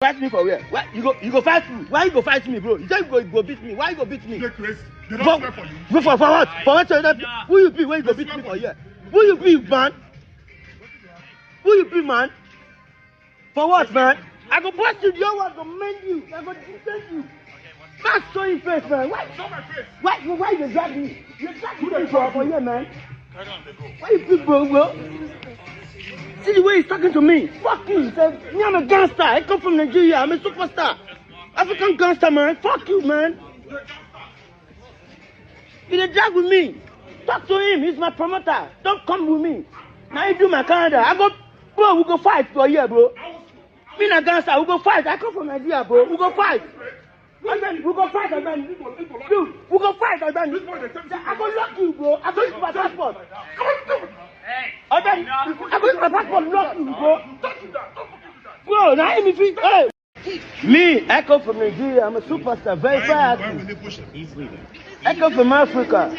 Fight me for where? Why you go fight me? Why you go fight me, bro? You say you go beat me. Why you go beat me? They don't swear for you. For what? For what? Who you be when you go beat me for here? Who you be, man? Who you be, man? For what, man? I go bust you. The other one go mend you. I go defend you. Man, show your face, man. Why? Show my face. Why you drag me? You drag me for here, man. Why you big, bro? See the way he's talking to me. Fuck you. He said, me, I'm a gangster. I come from Nigeria. I'm a superstar. African gangster, man. Fuck you, man. You dey drag with me. Talk to him. He's my promoter. Don't come with me. Now you do my Canada. Bro, we go fight for here, bro. Me na gangster. We go fight. I come from Nigeria, bro. We go fight. We go fight again. Dude, we go fight again. I go lock you, bro. I go use my passport. I go use my passport lock you, bro. Bro, now let me feel. Hey. Me, I come from Nigeria. I'm a superstar. Very active. I come from Africa.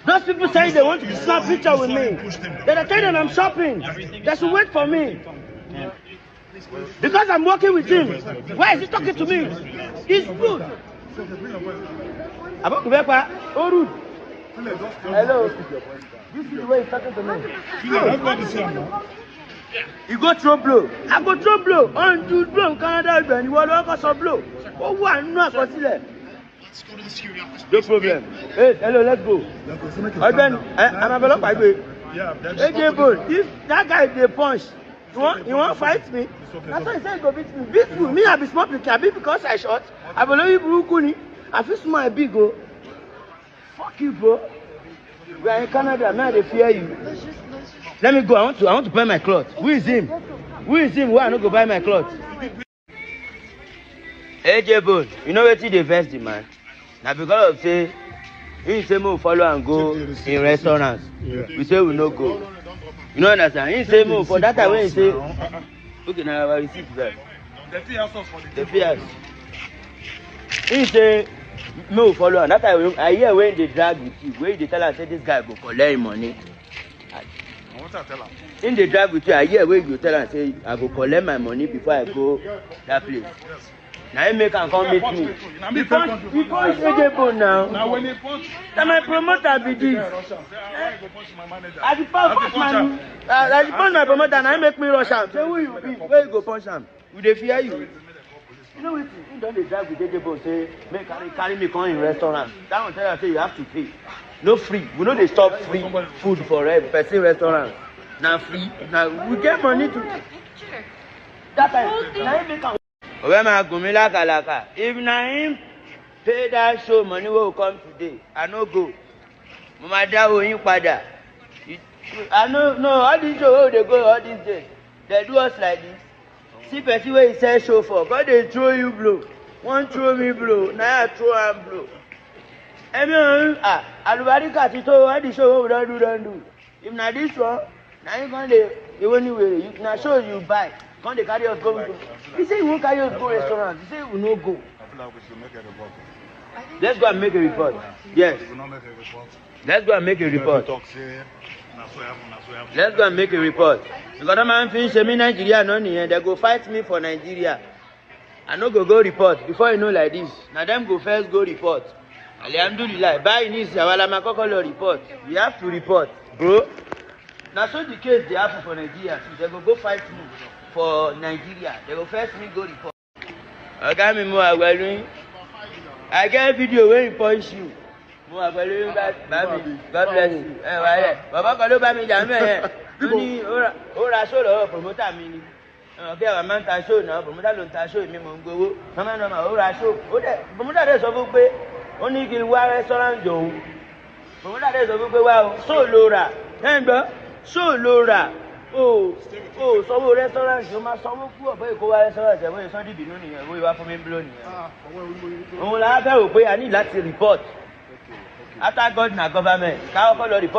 Those people say they want to snap picture with me. Then I tell them I'm shopping. They should wait for me. Because I'm working with him. Why is he talking to me? He's good. Oh, rude. Hello. This is the way he's talking to me. You go throw blow. I go throw blow. On do blow. Canada, you want to go blow. Oh, why not? Let's go to the security office. No problem. Hey, hello, let's go. I'm available by way. Hey, bro, if that guy they punch, you want fight me? That's why he said go beat me. Beat me. I be small pikin. I be because I shot. I believe you Kuni. I feel small big go. Fuck you, bro. We are in Canada. Now they fear you. Let me go. I want to buy my clothes. Who is him? Why I not go buy my clothes? Hey, J-Bone, you know what they vex the man? Now because of say, he say we follow and go in restaurants. We say we no go. You know understand? He say move for that time when he say, okay, now I receive that. The fears. He say, no follow and that time I hear when they drag with you, when they tell us say this guy go collect money. In the drive with you, I hear when you tell us say I go collect my money before I go that place. Now he make and come meet me. He punch AJ now. Now when he punch, now my promoter be this. I the punch my promoter. Now he make me rush am. Say who you be? Where you go punch am? We dey fear you. You know what? You don't dey drive with AJ say make carry me come in restaurant. That one tell you say you have to pay. No free. We know they stop free food for person restaurant. Now free. Now we get money to. That time. Now he make am. If na him pay that show money will come today, I no go. Mama dawo yin pada. I no all these show they go all these days. They do us like this. See person where he sell show for. God they throw you blow. One throw me blow. Now I throw am blow. Alubarika ti to all the show we don't do. If na this one, now you gonna the only way you na show you buy. Come they carry us go. He say he won't carry us go restaurant. He say we no go. I feel like we should make a report. Let's go and make a report. Yes. We will not make a report. Let's go and make a report. Let's go and make a report. Because I'm man finish me Nigeria no here. They go fight me for Nigeria. I no go report before you know like this. Now them go first go report. Alhamdulillah. By this Awala Makokolo report. We have to report, bro. Now so the case they happen for Nigeria. So they go fight me for Nigeria. They go first me go report. Okay, me more well. I get a video where he punch you. God bless you. Baba Kalo ba mi jam me. Oni ora show lo promoter mi ni. Okay, wa man ta show na promoter lo ta show mi mo ngbowo. Mama no ma ora show. O de promoter de sọ fún pé ó ní kí wá restaurant jo. Promoter de sọ fún pé wá o so lo ra. Ngbo so lo ra. Oh, sanwó restaurant o ma sanwó ku obo Èkó wá restaurant e bo so di binu niyan. Wo iwa fún mi blow niyan. Òun la fẹ́ rò pé a ní láti report. After God na government, ká kọ́kọ́ lọ report.